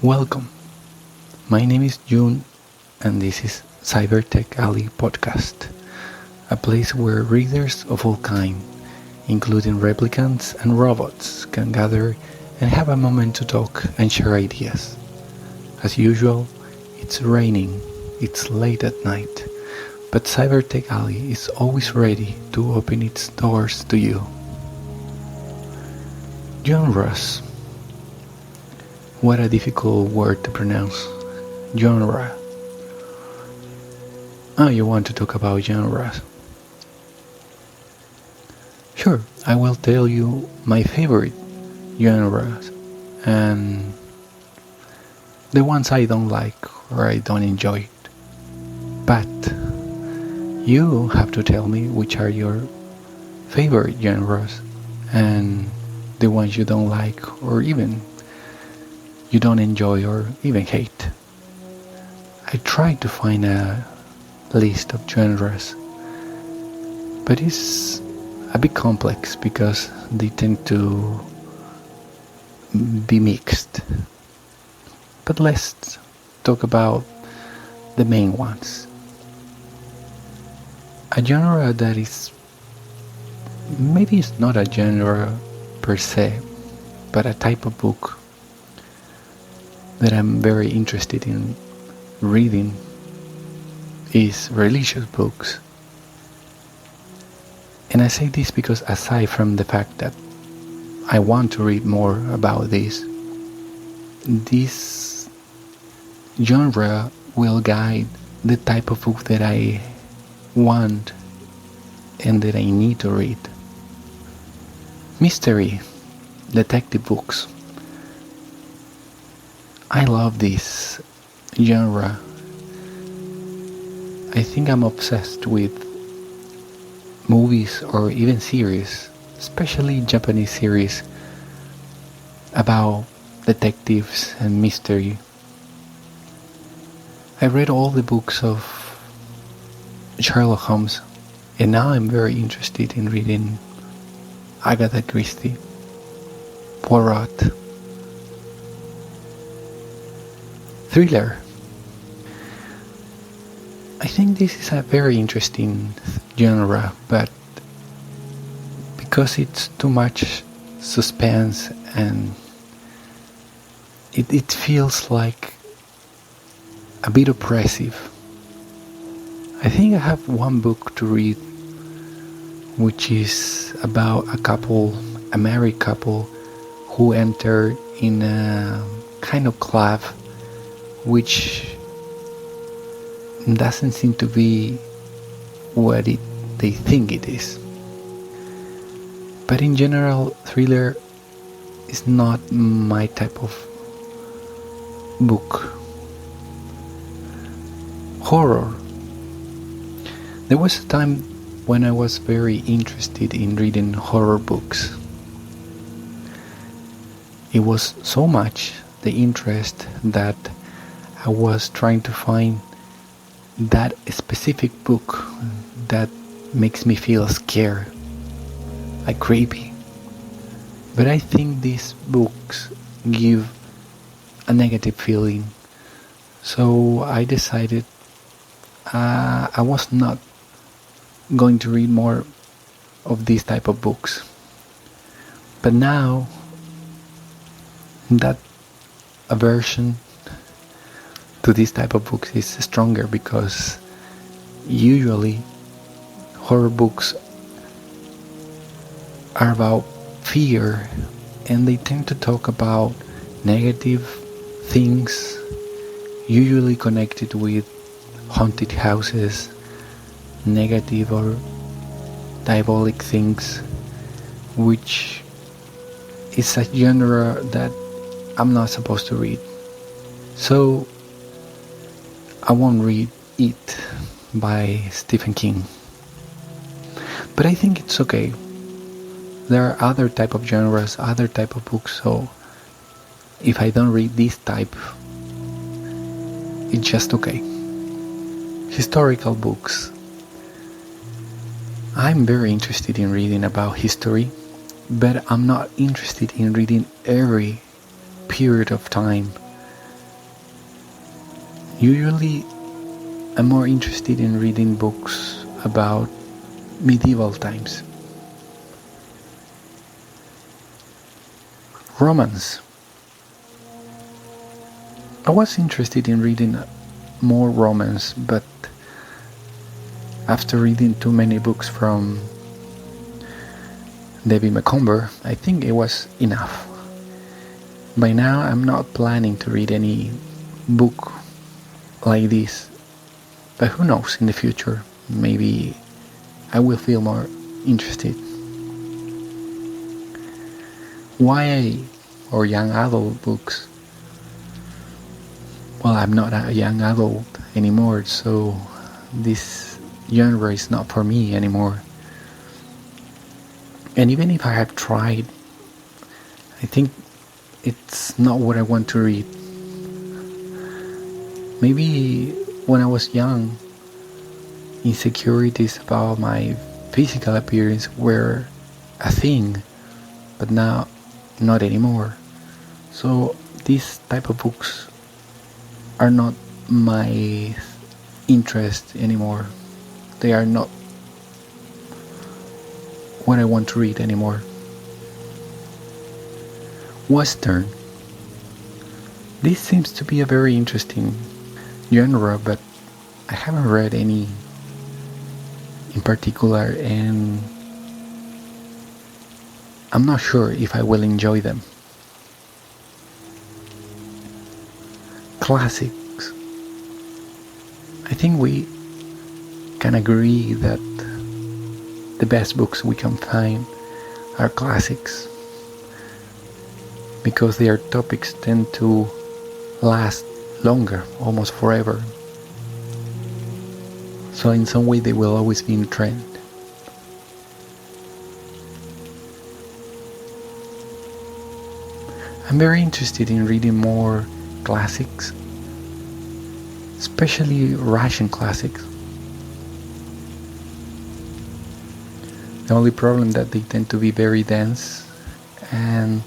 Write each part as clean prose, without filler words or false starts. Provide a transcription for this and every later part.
Welcome. My name is Jiun, and this is CyberTech Alley Podcast, a place where readers of all kinds, including replicants and robots, can gather and have a moment to talk and share ideas. As usual, it's raining, it's late at night, but CyberTech Alley is always ready to open its doors to you. Genres. What a difficult word to pronounce. Genre. Oh, you want to talk about genres? Sure, I will tell you my favorite genres and the ones I don't like or I don't enjoy. But you have to tell me which are your favorite genres and the ones you don't like or even you don't enjoy or even hate. I tried to find a list of genres, but it's a bit complex because they tend to be mixed. But let's talk about the main ones. A genre that is, maybe it's not a genre per se, but a type of book that I'm very interested in reading is religious books. And I say this because aside from the fact that I want to read more about this genre will guide the type of book that I want and that I need to read. Mystery, detective books. I love this genre. I think I'm obsessed with movies or even series, especially Japanese series about detectives and mystery. I read all the books of Sherlock Holmes, and now I'm very interested in reading Agatha Christie, Poirot. Thriller. I think this is a very interesting genre, but because it's too much suspense and it feels like a bit oppressive. I think I have one book to read which is about a married couple who enter in a kind of club which doesn't seem to be what they think it is. But in general, thriller is not my type of book. Horror. There was a time when I was very interested in reading horror books. It was so much the interest that I was trying to find that specific book that makes me feel scared, like creepy. But I think these books give a negative feeling. So I decided I was not going to read more of these type of books. But now that aversion to this type of books is stronger because usually horror books are about fear and they tend to talk about negative things usually connected with haunted houses, negative or diabolic things, which is a genre that I'm not supposed to read. So I won't read It by Stephen King. But I think it's okay. There are other type of genres, other type of books, so if I don't read this type, it's just okay. Historical books. I'm very interested in reading about history, but I'm not interested in reading every period of time Usually, I'm more interested in reading books about medieval times. Romance. I was interested in reading more romance, but after reading too many books from David Macomber, I think it was enough. By now, I'm not planning to read any book like this, but who knows, in the future, maybe I will feel more interested. YA or young adult books. Well, I'm not a young adult anymore, so this genre is not for me anymore. And even if I have tried, I think it's not what I want to read. Maybe when I was young, insecurities about my physical appearance were a thing, but now not anymore. So these type of books are not my interest anymore. They are not what I want to read anymore. Western. This seems to be a very interesting genre, but I haven't read any in particular, and I'm not sure if I will enjoy them. Classics. I think we can agree that the best books we can find are classics, because their topics tend to last longer, almost forever. So in some way they will always be in trend. I'm very interested in reading more classics, especially Russian classics. The only problem that they tend to be very dense, and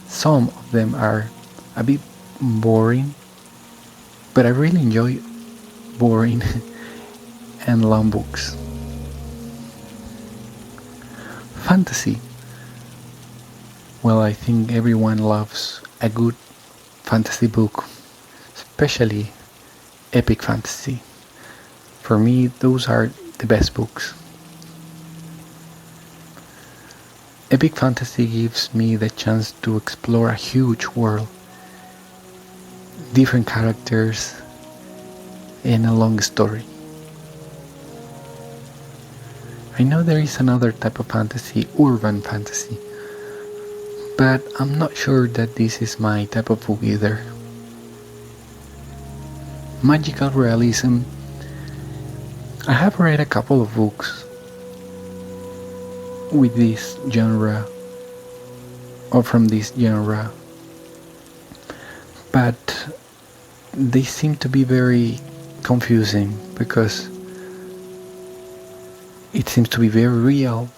some of them are a bit boring, but I really enjoy boring and long books. Fantasy. Well, I think everyone loves a good fantasy book, especially epic fantasy. For me, those are the best books. Epic fantasy gives me the chance to explore a huge world, different characters, and a long story. I know there is another type of fantasy, urban fantasy, but I'm not sure that this is my type of book either. Magical realism. I have read a couple of books with this genre, or from this genre, but they seem to be very confusing, because it seems to be very real,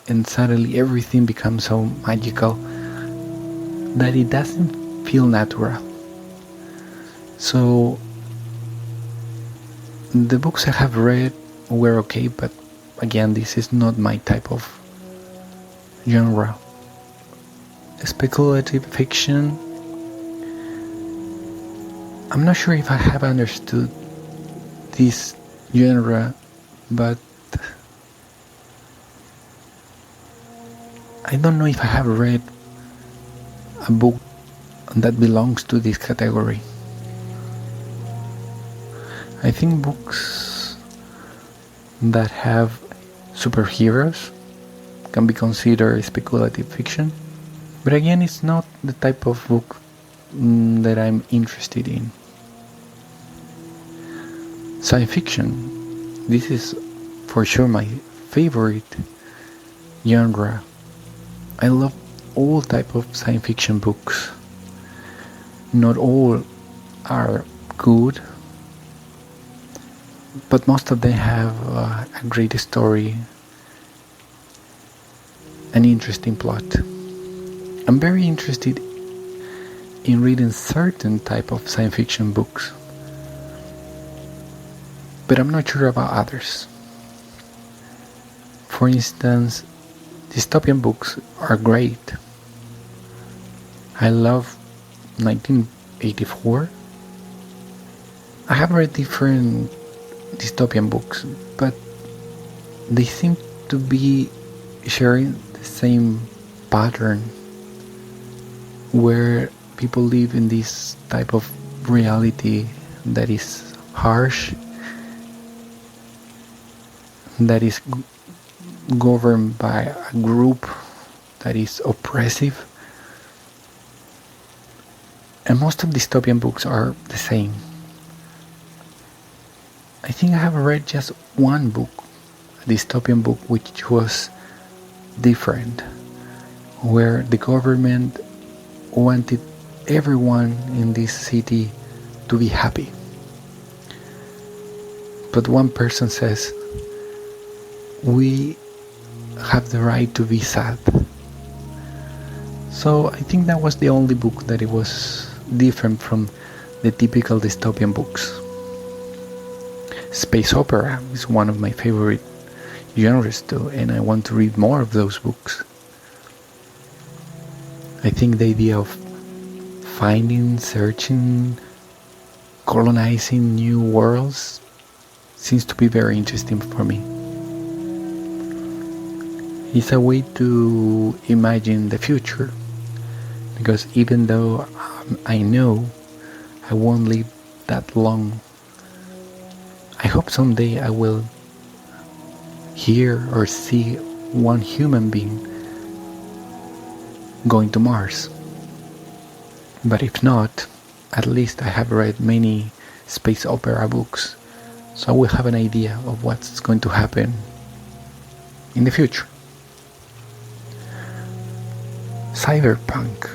and suddenly everything becomes so magical that it doesn't feel natural. So the books I have read were okay, but again, this is not my type of genre. Speculative fiction. I'm not sure if I have understood this genre, but I don't know if I have read a book that belongs to this category. I think books that have superheroes can be considered speculative fiction, but again, it's not the type of book that I'm interested in. Science fiction. This is for sure my favorite genre. I love all type of science fiction books. Not all are good, but most of them have a great story, an interesting plot. I'm very interested in reading certain type of science fiction books, but I'm not sure about others. For instance, dystopian books are great. I love 1984. I have read different dystopian books, but they seem to be sharing the same pattern where people live in this type of reality that is harsh, that is governed by a group that is oppressive. And most of dystopian books are the same. I think I have read just one book, a dystopian book, which was different, where the government wanted everyone in this city to be happy. But one person says, we have the right to be sad. So I think that was the only book that it was different from the typical dystopian books. Space opera is one of my favorite genres too, and I want to read more of those books. I think the idea of finding, searching, colonizing new worlds seems to be very interesting for me. It's a way to imagine the future, because even though I know I won't live that long, I hope someday I will hear or see one human being going to Mars. But if not, at least I have read many space opera books, so I will have an idea of what's going to happen in the future. Cyberpunk.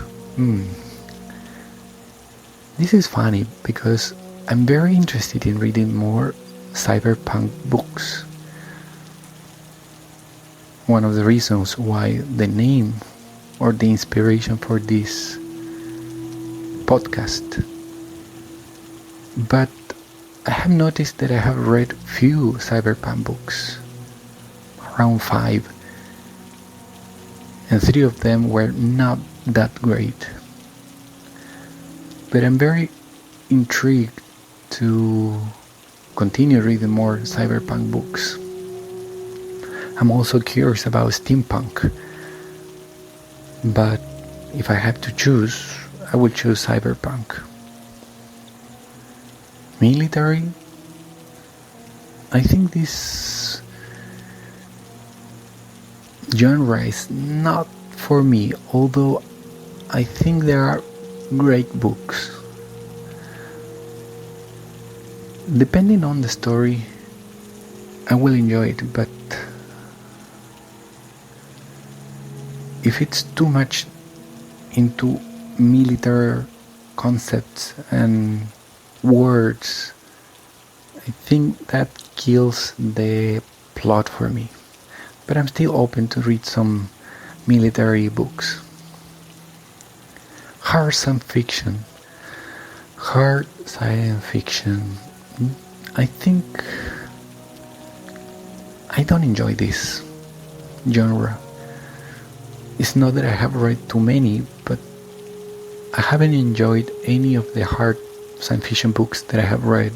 This is funny because I'm very interested in reading more cyberpunk books. One of the reasons why the name or the inspiration for this podcast. But I have noticed that I have read few cyberpunk books, around 5, and 3 of them were not that great. But I'm very intrigued to continue reading more cyberpunk books. I'm also curious about steampunk, but if I have to choose, I will choose cyberpunk. Military, I think this genre is not for me, although I think there are great books. Depending on the story, I will enjoy it, but if it's too much into military concepts and words, I think that kills the plot for me. But I'm still open to read some military books. Hard science fiction. I think I don't enjoy this genre. It's not that I have read too many, but I haven't enjoyed any of the hard science fiction books that I have read.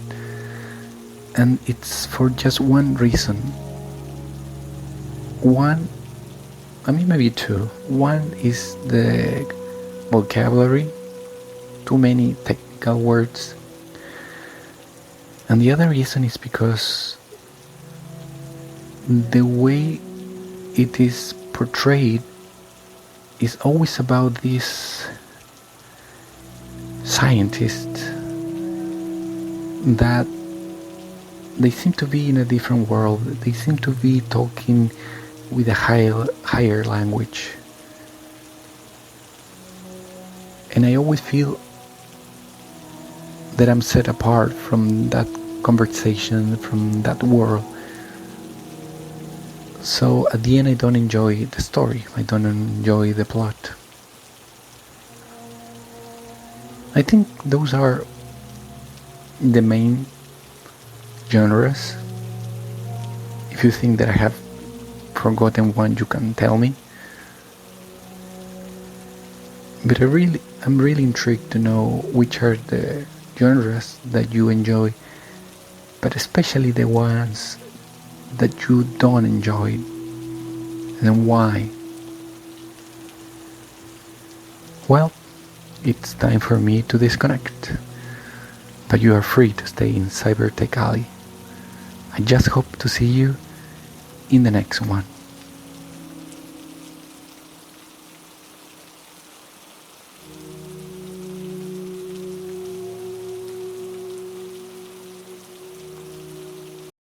And it's for just one reason. Maybe 2. One is the vocabulary, too many technical words. And the other reason is because the way it is portrayed is always about these scientists that they seem to be in a different world. They seem to be talking with a higher language. And I always feel that I'm set apart from that conversation, from that world. So at the end I don't enjoy the story, I don't enjoy the plot. I think those are the main genres. If you think that I have forgotten one, you can tell me. But I'm really intrigued to know which are the genres that you enjoy, but especially the ones that you don't enjoy, and why. Well, it's time for me to disconnect, but you are free to stay in CyberTech Alley. I just hope to see you in the next one.